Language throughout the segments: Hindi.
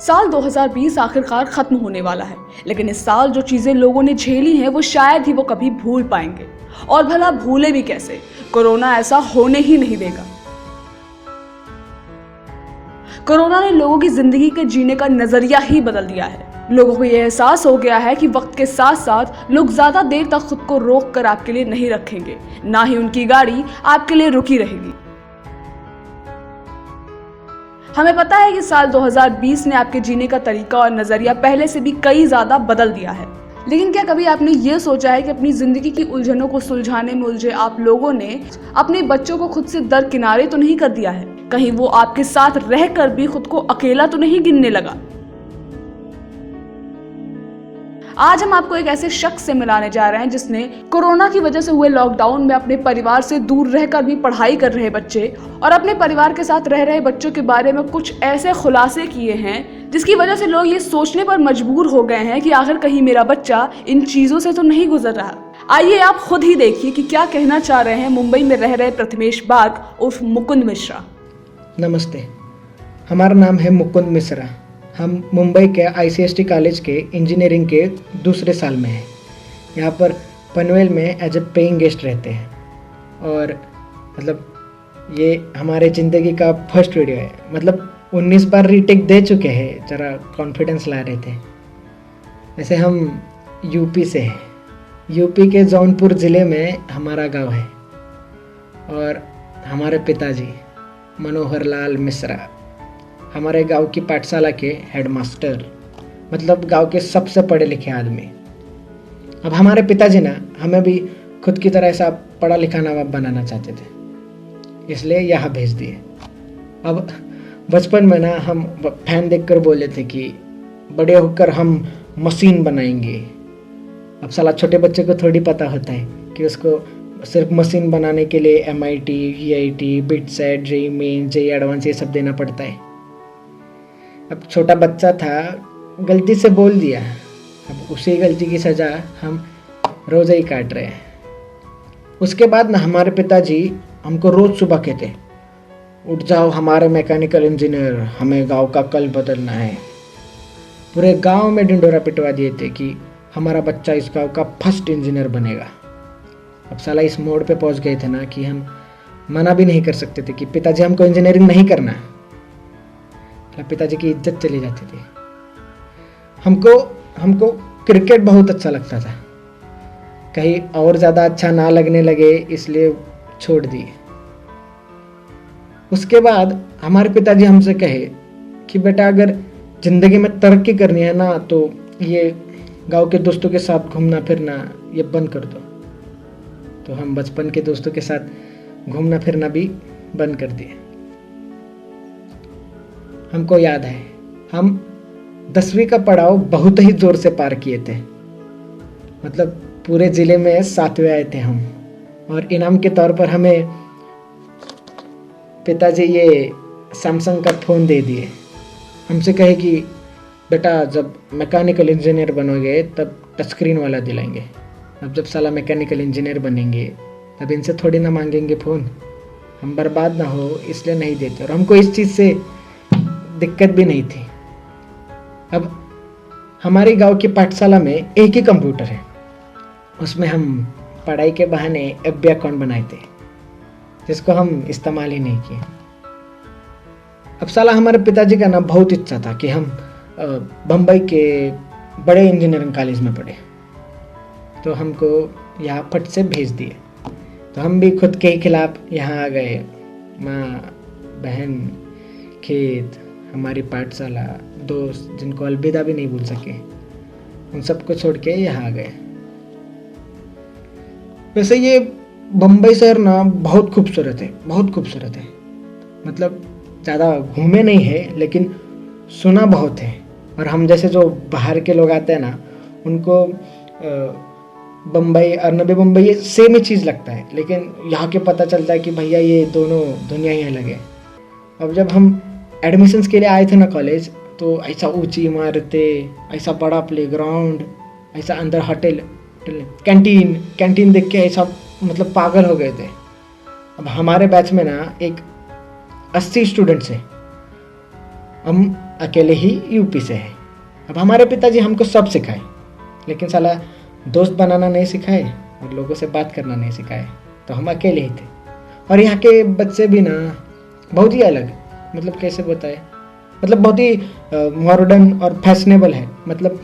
साल 2020 आखिरकार खत्म होने वाला है, लेकिन इस साल जो चीजें लोगों ने झेली हैं वो शायद ही वो कभी भूल पाएंगे। और भला भूले भी कैसे, कोरोना ऐसा होने ही नहीं देगा। कोरोना ने लोगों की जिंदगी के जीने का नजरिया ही बदल दिया है। लोगों को यह एहसास हो गया है कि वक्त के साथ साथ लोग ज्यादा देर तक खुद को रोक कर आपके लिए नहीं रखेंगे, ना ही उनकी गाड़ी आपके लिए रुकी रहेगी। हमें पता है कि साल 2020 ने आपके जीने का तरीका और नजरिया पहले से भी कई ज्यादा बदल दिया है, लेकिन क्या कभी आपने ये सोचा है कि अपनी जिंदगी की उलझनों को सुलझाने में उलझे आप लोगों ने अपने बच्चों को खुद से दरकिनारे तो नहीं कर दिया है? कहीं वो आपके साथ रहकर भी खुद को अकेला तो नहीं गिनने लगा? आज हम आपको एक ऐसे शख्स से मिलाने जा रहे हैं जिसने कोरोना की वजह से हुए लॉकडाउन में अपने परिवार से दूर रहकर भी पढ़ाई कर रहे बच्चे और अपने परिवार के साथ रह रहे बच्चों के बारे में कुछ ऐसे खुलासे किए हैं जिसकी वजह से लोग ये सोचने पर मजबूर हो गए हैं कि आखिर कहीं मेरा बच्चा इन चीजों से तो नहीं गुजर रहा। आइए आप खुद ही देखिए कि क्या कहना चाह रहे हैं मुंबई में रह रहे प्रथमेश बाग उर्फ मुकुंद मिश्रा। नमस्ते, हमारा नाम है मुकुंद मिश्रा। हम मुंबई के ICST कॉलेज के इंजीनियरिंग के दूसरे साल में हैं। यहाँ पर पनवेल में एज ए पेइंग गेस्ट रहते हैं और मतलब ये हमारे ज़िंदगी का फर्स्ट वीडियो है। मतलब 19 बार रीटेक दे चुके हैं, ज़रा कॉन्फिडेंस ला रहे थे। वैसे हम यूपी से हैं। यूपी के जौनपुर ज़िले में हमारा गांव है और हमारे पिताजी मनोहर लाल मिश्रा हमारे गांव की पाठशाला के हेडमास्टर, मतलब गांव के सबसे पढ़े लिखे आदमी। अब हमारे पिताजी ना हमें भी खुद की तरह ऐसा पढ़ा लिखा नवाब बनाना चाहते थे, इसलिए यहाँ भेज दिए। अब बचपन में ना हम फैन देखकर बोले थे कि बड़े होकर हम मशीन बनाएंगे। अब साला छोटे बच्चे को थोड़ी पता होता है कि उसको सिर्फ मशीन बनाने के लिए MIT, EIT, BITSAT, JEE main, JEE advance ये सब देना पड़ता है। अब छोटा बच्चा था, गलती से बोल दिया। अब उसी गलती की सज़ा हम रोज़ ही काट रहे हैं। उसके बाद ना हमारे पिताजी हमको रोज़ सुबह कहते, उठ जाओ हमारे मैकेनिकल इंजीनियर, हमें गांव का कल बदलना है। पूरे गांव में ढिंडोरा पिटवा दिए थे कि हमारा बच्चा इस गांव का फर्स्ट इंजीनियर बनेगा। अब साला इस मोड़ पे पहुंच गए थे ना कि हम मना भी नहीं कर सकते थे कि पिताजी हमको इंजीनियरिंग नहीं करना। पिताजी की इज्जत चली जाती थी। हमको क्रिकेट बहुत अच्छा लगता था, कहीं और ज़्यादा अच्छा ना लगने लगे इसलिए छोड़ दिए। उसके बाद हमारे पिताजी हमसे कहे कि बेटा अगर ज़िंदगी में तरक्की करनी है ना तो ये गांव के दोस्तों के साथ घूमना फिरना ये बंद कर दो। तो हम बचपन के दोस्तों के साथ घूमना फिरना भी बंद कर दिए। हमको याद है हम 10वीं का पड़ाव बहुत ही जोर से पार किए थे। मतलब पूरे ज़िले में 7वें आए थे हम, और इनाम के तौर पर हमें पिताजी ये सैमसंग का फ़ोन दे दिए। हमसे कहे कि बेटा जब मैकेनिकल इंजीनियर बनोगे तब टच स्क्रीन वाला दिलाएंगे। अब जब साला मैकेनिकल इंजीनियर बनेंगे तब इनसे थोड़ी ना मांगेंगे फ़ोन, हम बर्बाद ना हो इसलिए नहीं देते। और हमको इस चीज़ से दिक्कत भी नहीं थी। अब हमारे गांव की पाठशाला में एक ही कंप्यूटर है, उसमें हम पढ़ाई के बहाने FB अकाउंट बनाए थे जिसको हम इस्तेमाल ही नहीं किए। अब साला हमारे पिताजी का ना बहुत इच्छा था कि हम बम्बई के बड़े इंजीनियरिंग कॉलेज में पढ़े, तो हमको यहाँ फट से भेज दिए। तो हम भी खुद के खिलाफ यहाँ आ गए। माँ, बहन, खेत, हमारी पाठशाला, दोस्त जिनको अलविदा भी नहीं भूल सके, उन सबको छोड़ के यहाँ आ गए। वैसे ये बम्बई शहर ना बहुत खूबसूरत है, बहुत खूबसूरत है। मतलब ज़्यादा घूमे नहीं है लेकिन सुना बहुत है। और हम जैसे जो बाहर के लोग आते हैं ना उनको बम्बई और नवी मुंबई ये सेम ही चीज़ लगता है, लेकिन यहाँ के पता चलता है कि भैया ये दोनों दुनिया ही अलग है। अब जब हम एडमिशन्स के लिए आए थे ना कॉलेज, तो ऐसा ऊंची इमारतें, ऐसा बड़ा प्लेग्राउंड, ऐसा अंदर होटल, कैंटीन देख के ऐसा मतलब पागल हो गए थे। अब हमारे बैच में ना एक 80 स्टूडेंट्स हैं। हम अकेले ही यूपी से है। अब हमारे पिताजी हमको सब सिखाए, लेकिन साला दोस्त बनाना नहीं सिखाए और लोगों से बात करना नहीं सिखाए, तो हम अकेले ही थे। और यहाँ के बच्चे भी ना बहुत ही अलग, मतलब कैसे बताए, मतलब बहुत ही मॉडर्न और फैशनेबल है। मतलब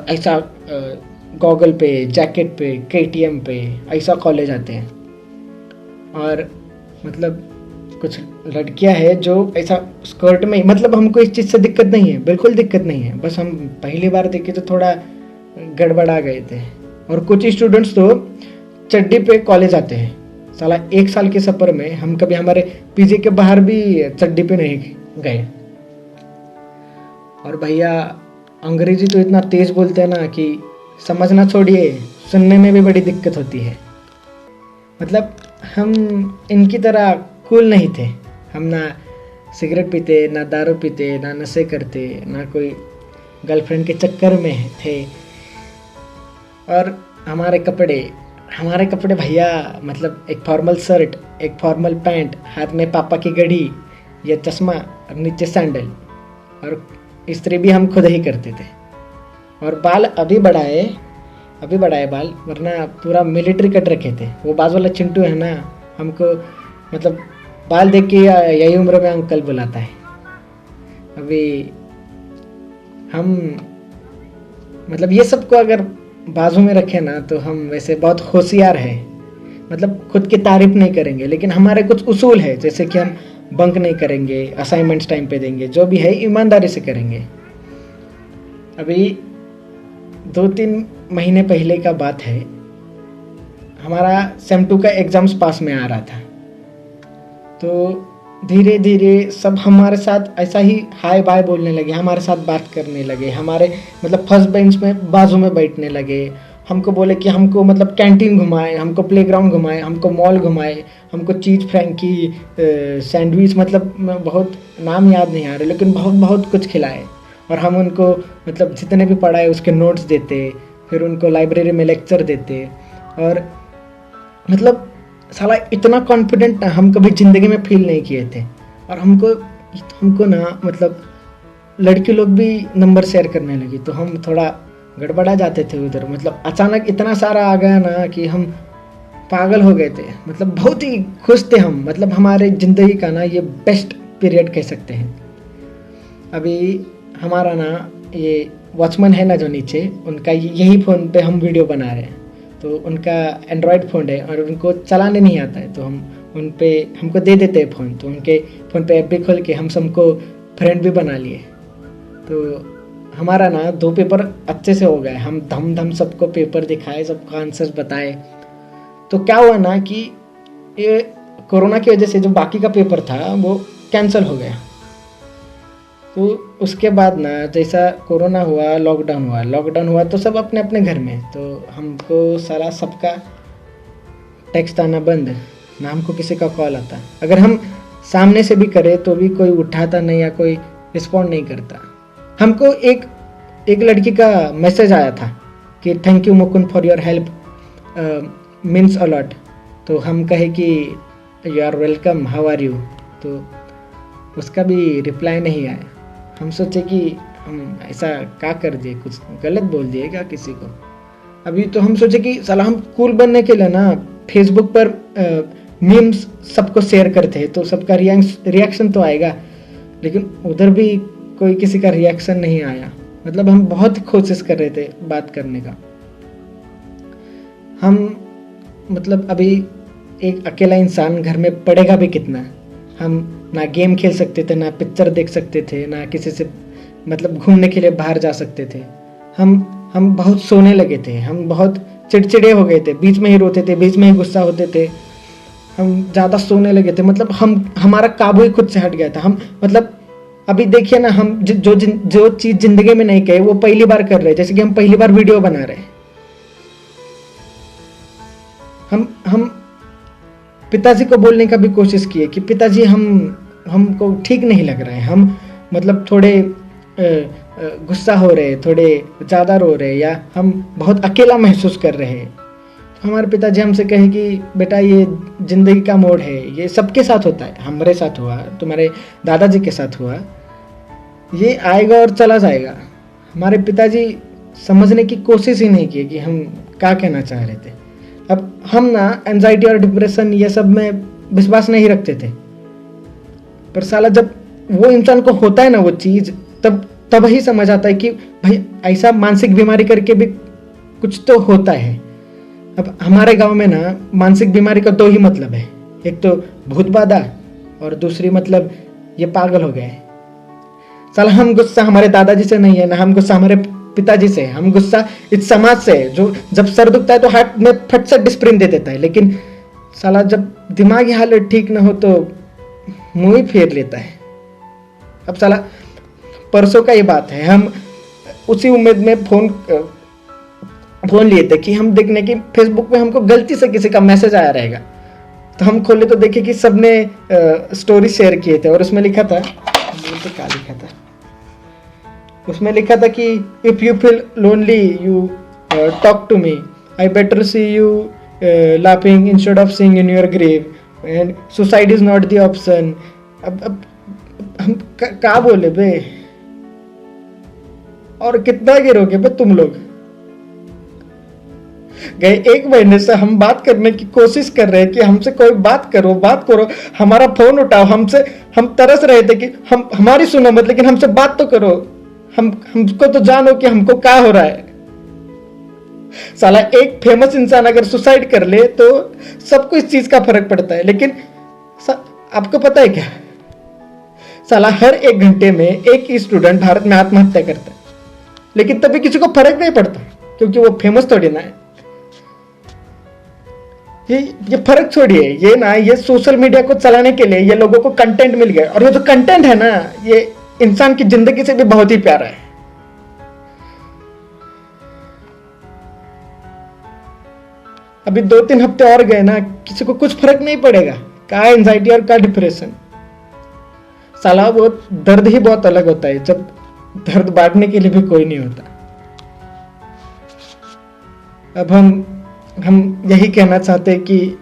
ऐसा गॉगल पे, जैकेट पे, KTM पे ऐसा कॉलेज आते हैं। और मतलब कुछ लड़कियां हैं जो ऐसा स्कर्ट में, मतलब हमको इस चीज़ से दिक्कत नहीं है, बिल्कुल दिक्कत नहीं है, बस हम पहली बार देखे तो थोड़ा गड़बड़ा गए थे। और कुछ स्टूडेंट्स तो चड्डी पे कॉलेज आते हैं। साला 1 साल के सफ़र में हम कभी हमारे पीजी के बाहर भी चड्डी पे नहीं गए। और भैया अंग्रेजी तो इतना तेज बोलते हैं ना कि समझना छोड़िए, सुनने में भी बड़ी दिक्कत होती है। मतलब हम इनकी तरह कूल नहीं थे। हम ना सिगरेट पीते, ना दारू पीते, ना नशे करते, ना कोई गर्लफ्रेंड के चक्कर में थे। और हमारे कपड़े भैया, मतलब एक फॉर्मल शर्ट, एक फॉर्मल पैंट, हाथ में पापा की घड़ी या चश्मा और नीचे सैंडल। और इस्त्री भी हम खुद ही करते थे। और बाल अभी बढ़ाए बाल, वरना पूरा मिलिट्री कट रखे थे। वो बाजू वाला चिंटू है ना, हमको मतलब बाल देख के यही उम्र में अंकल बुलाता है। अभी हम मतलब ये सब को अगर बाजू में रखे ना तो हम वैसे बहुत होशियार हैं। मतलब खुद की तारीफ नहीं करेंगे, लेकिन हमारे कुछ उसूल है, जैसे कि हम बंक नहीं करेंगे, असाइनमेंट्स टाइम पे देंगे, जो भी है ईमानदारी से करेंगे। अभी 2-3 महीने पहले का बात है, हमारा सेम 2 का एग्ज़ाम्स पास में आ रहा था। तो धीरे धीरे सब हमारे साथ ऐसा ही हाय बाय बोलने लगे, हमारे साथ बात करने लगे, हमारे मतलब फर्स्ट बेंच में बाजू में बैठने लगे। हमको बोले कि हमको मतलब कैंटीन घुमाए, हमको प्लेग्राउंड घुमाए, हमको मॉल घुमाए, हमको चीज़ फ्रैंकी, सैंडविच, मतलब बहुत नाम याद नहीं आ रहे, लेकिन बहुत बहुत कुछ खिलाए। और हम उनको मतलब जितने भी पढ़ाए उसके नोट्स देते, फिर उनको लाइब्रेरी में लेक्चर देते। और मतलब साला इतना कॉन्फिडेंट हम कभी ज़िंदगी में फील नहीं किए थे। और हमको ना मतलब लड़की लोग भी नंबर शेयर करने लगी, तो हम थोड़ा गड़बड़ा जाते थे उधर। मतलब अचानक इतना सारा आ गया ना कि हम पागल हो गए थे। मतलब बहुत ही खुश थे हम, मतलब हमारे ज़िंदगी का ना ये बेस्ट पीरियड कह सकते हैं। अभी हमारा ना ये वॉचमैन है ना जो नीचे, उनका यही फ़ोन पे हम वीडियो बना रहे हैं। तो उनका एंड्रॉयड फ़ोन है और उनको चलाने नहीं आता है, तो हम उन पे हमको दे देते हैं फ़ोन। तो उनके फ़ोन पे ऐप भी खोल के हम सबको फ्रेंड भी बना लिए। तो हमारा ना 2 पेपर अच्छे से हो गए। हम धम सबको पेपर दिखाए, सबको आंसर्स बताए। तो क्या हुआ ना कि ये कोरोना की वजह से जो बाकी का पेपर था वो कैंसिल हो गया। तो उसके बाद ना जैसा कोरोना हुआ, लॉकडाउन हुआ तो सब अपने अपने घर में। तो हमको सारा सबका टेक्स्ट आना बंद, ना हमको किसी का कॉल आता। अगर हम सामने से भी करें तो भी कोई उठाता नहीं या कोई रिस्पॉन्ड नहीं करता। हमको एक लड़की का मैसेज आया था कि thank you Mukund for your help, means a lot. तो हम कहे कि you are welcome, how are you. तो उसका भी रिप्लाई नहीं आया। हम सोचे कि हम ऐसा क्या कर दिए, कुछ गलत बोल दिए क्या किसी को। अभी तो हम सोचे कि साला हम कूल बनने के लिए ना फेसबुक पर मीम्स सबको शेयर करते हैं, तो सबका रिएक्शन तो आएगा। लेकिन उधर भी कोई किसी का रिएक्शन नहीं आया। मतलब हम बहुत कोशिश कर रहे थे बात करने का। हम मतलब अभी एक अकेला इंसान घर में पढ़ेगा भी कितना। हम ना गेम खेल सकते थे, ना पिक्चर देख सकते थे, ना किसी से मतलब घूमने के लिए बाहर जा सकते थे। हम बहुत सोने लगे थे, हम बहुत चिड़चिड़े हो गए थे, बीच में ही रोते थे, बीच में ही गुस्सा होते थे। हम ज़्यादा सोने लगे थे, मतलब हमारा काबू ही खुद से हट गया था। हम मतलब अभी देखिए ना, हम जो चीज़ ज़िंदगी में नहीं कहे वो पहली बार कर रहे हैं। जैसे कि हम पहली बार वीडियो बना रहे हैं। हम पिताजी को बोलने का भी कोशिश किए कि पिताजी हमको ठीक नहीं लग रहा है, हम मतलब थोड़े गुस्सा हो रहे, थोड़े ज़्यादा रो रहे, या हम बहुत अकेला महसूस कर रहे हैं। तो हमारे पिताजी हमसे कहे कि बेटा ये ज़िंदगी का मोड़ है, ये सबके साथ होता है, हमारे साथ हुआ, तुम्हारे दादाजी के साथ हुआ। ये आएगा और चला जाएगा। हमारे पिताजी समझने की कोशिश ही नहीं की कि हम क्या कहना चाह रहे थे। अब हम ना एंजाइटी और डिप्रेशन ये सब में विश्वास नहीं रखते थे, पर साला जब वो इंसान को होता है ना वो चीज़, तब ही समझ आता है कि भाई ऐसा मानसिक बीमारी करके भी कुछ तो होता है। अब हमारे गांव में ना मानसिक बीमारी का दो ही मतलब है, एक तो भूत बाधा और दूसरी मतलब ये पागल हो गए। साला हम गुस्सा हमारे दादाजी से नहीं है, ना हम गुस्सा हमारे पिताजी से, हम गुस्सा इस समाज से जो जब सर दुखता है तो हाथ में फट से डिस्प्रिन दे देता है, लेकिन साला जब दिमागी हालत ठीक ना हो तो मुंह ही फेर लेता है। अब साला परसों का ये बात है, हम उसी उम्मीद में फोन लिए थे कि हम देखने की फेसबुक पे हमको गलती से किसी का मैसेज आया रहेगा, तो हम खोले तो देखे कि सबने स्टोरी शेयर किए थे और उसमें लिखा था, तो क्या लिखा था उसमें लिखा था कि if you feel lonely you talk to me, I better see you laughing instead of seeing in your grave, and suicide is not the option. अब हम क्या बोले बे, और कितना गिरोगे बे तुम लोग। गए 1 महीने से हम बात करने की कोशिश कर रहे हैं कि हमसे कोई बात करो, हमारा फोन उठाओ, हम तरस रहे थे कि हमारी सुनो मत, लेकिन हमसे बात तो करो, हमको तो जानो कि हमको क्या हो रहा है। साला एक फेमस इंसान अगर सुसाइड कर ले तो सबको इस चीज का फर्क पड़ता है, लेकिन आपको पता है क्या, साला हर 1 घंटे में एक ही स्टूडेंट भारत में आत्महत्या करता है, लेकिन तभी किसी को फर्क नहीं पड़ता क्योंकि वो फेमस थोड़ी ना है। ये फर्क छोड़िए, ये सोशल मीडिया को चलाने के लिए ये लोगों को कंटेंट मिल गया, और ये जो कंटेंट है ना ये इंसान की जिंदगी से भी बहुत ही प्यारा है। अभी 2-3 हफ्ते और गए ना, किसी को कुछ फर्क नहीं पड़ेगा, क्या एंजाइटी और क्या डिप्रेशन। साला वो दर्द ही बहुत अलग होता है जब दर्द बांटने के लिए भी कोई नहीं होता। अब हम यही कहना चाहते हैं कि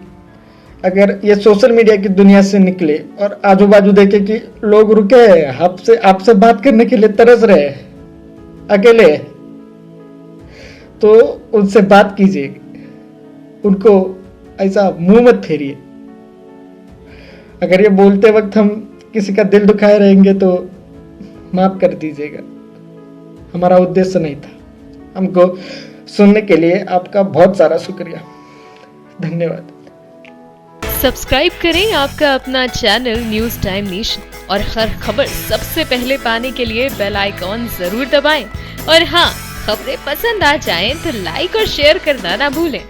अगर ये सोशल मीडिया की दुनिया से निकले और आजू बाजू देखे कि लोग रुके आपसे बात करने के लिए तरस रहे अकेले, तो उनसे बात कीजिए, उनको ऐसा मुंह मत फेरिए। अगर ये बोलते वक्त हम किसी का दिल दुखाए रहेंगे तो माफ कर दीजिएगा, हमारा उद्देश्य नहीं था। हमको सुनने के लिए आपका बहुत सारा शुक्रिया, धन्यवाद। सब्सक्राइब करें आपका अपना चैनल न्यूज टाइम नेशन, और हर खबर सबसे पहले पाने के लिए बेल आइकॉन जरूर दबाएं। और हाँ, खबरें पसंद आ जाएं तो लाइक और शेयर करना ना भूलें।